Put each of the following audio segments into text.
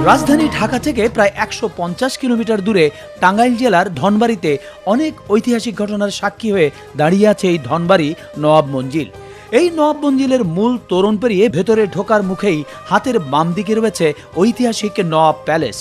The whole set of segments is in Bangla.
রাজধানী ঢাকা থেকে প্রায় ১৫০ কিলোমিটার দূরে টাঙ্গাইল জেলার ধনবাড়িতে অনেক ঐতিহাসিক ঘটনার সাক্ষী হয়ে দাঁড়িয়ে আছে এই ধনবাড়ি নওয়াব মঞ্জিল। এই নওয়াব মঞ্জিলের মূল তোরণ পেরিয়ে ভেতরে ঢোকার মুখেই হাতের বাম দিকে রয়েছে ঐতিহাসিক নওয়াব প্যালেস।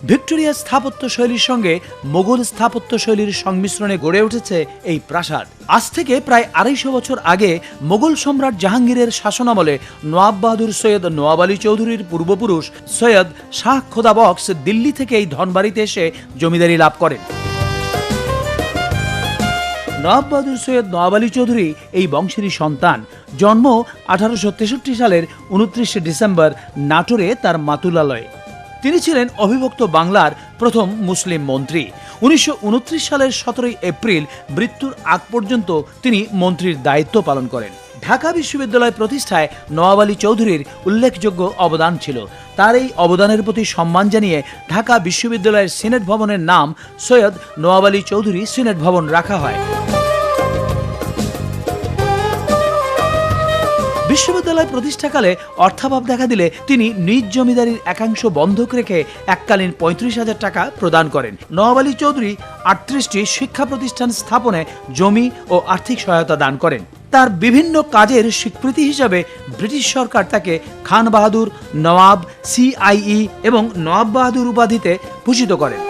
ভিক্টোরিয়া স্থাপত্য শৈলীর সঙ্গে মোগল স্থাপত্য শৈলীর সংমিশ্রণে গড়ে উঠেছে এই প্রাসাদ। আজ থেকে প্রায় ২৫০ বছর আগে মোগল সম্রাট জাহাঙ্গীরের শাসনামলে নওয়াব বাহাদুর সৈয়দ নওয়াব আলী চৌধুরীর পূর্বপুরুষ সৈয়দ শাহ খোদা বক্স দিল্লি থেকে এই ধনবাড়িতে এসে জমিদারি লাভ করেন। নওয়াব বাহাদুর সৈয়দ নওয়াব আলী চৌধুরী এই বংশেরই সন্তান। জন্ম ১৮৬৩ সালের ২৯ ডিসেম্বর নাটোরে তার মাতুলালয়ে। তিনি ছিলেন অবিভক্ত বাংলার প্রথম মুসলিম মন্ত্রী। ১৯২৯ সালের ১৭ এপ্রিল মৃত্যুর আগ পর্যন্ত তিনি মন্ত্রীর দায়িত্ব পালন করেন। ঢাকা বিশ্ববিদ্যালয় প্রতিষ্ঠায় নওয়াব আলী চৌধুরীর উল্লেখযোগ্য অবদান ছিল। তার এই অবদানের প্রতি সম্মান জানিয়ে ঢাকা বিশ্ববিদ্যালয়ের সিনেট ভবনের নাম সৈয়দ নওয়াব আলী চৌধুরী সিনেট ভবন রাখা হয়। বিশ্ববিদ্যালয় প্রতিষ্ঠাকালে অর্থাভাব দেখা দিলে তিনি নিজ জমিদারির একাংশ বন্ধক রেখে এককালীন ৩৫,০০০ টাকা প্রদান করেন। নওয়াব আলী চৌধুরী ৩৮টি শিক্ষা প্রতিষ্ঠান স্থাপনে জমি ও আর্থিক সহায়তা দান করেন। তার বিভিন্ন কাজের স্বীকৃতি হিসাবে ব্রিটিশ সরকার তাকে খান বাহাদুর, নওয়াব, CIE এবং নওয়াব বাহাদুর উপাধিতে ভূষিত করেন।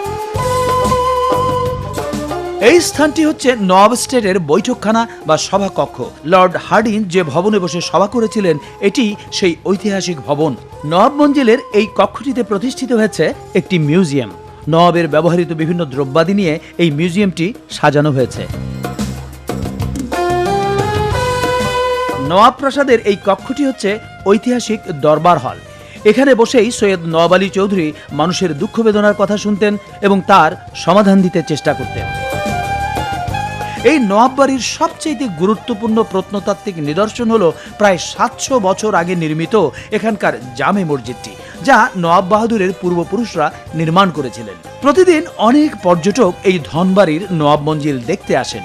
এই স্থানটি হচ্ছে নওয়াব স্টেটের বৈঠকখানা বা সভাকক্ষ। লর্ড হার্ডিঞ্জ যে ভবনে বসে সভা করেছিলেন এটি সেই ঐতিহাসিক ভবন। নওয়াব মঞ্জিলের এই কক্ষটিতে প্রতিষ্ঠিত হয়েছে একটি মিউজিয়াম। নওয়াবের ব্যবহৃত বিভিন্ন দ্রব্যাদি নিয়ে এই মিউজিয়ামটি সাজানো হয়েছে। নওয়াব প্রাসাদের এই কক্ষটি হচ্ছে ঐতিহাসিক দরবার হল। এখানে বসেই সৈয়দ নওয়াব আলী চৌধুরী মানুষের দুঃখ বেদনার কথা শুনতেন এবং তার সমাধান দিতে চেষ্টা করতেন। এই নওয়াব বাড়ির সবচেয়ে গুরুত্বপূর্ণ প্রত্নতাত্ত্বিক নিদর্শন হলো প্রায় ৭০০ বছর আগে নির্মিত এখানকার জামে মসজিদটি, যা নওয়াব বাহাদুরের পূর্বপুরুষরা নির্মাণ করেছিলেন। প্রতিদিন অনেক পর্যটক এই ধনবাড়ির নওয়াব মঞ্জিল দেখতে আসেন।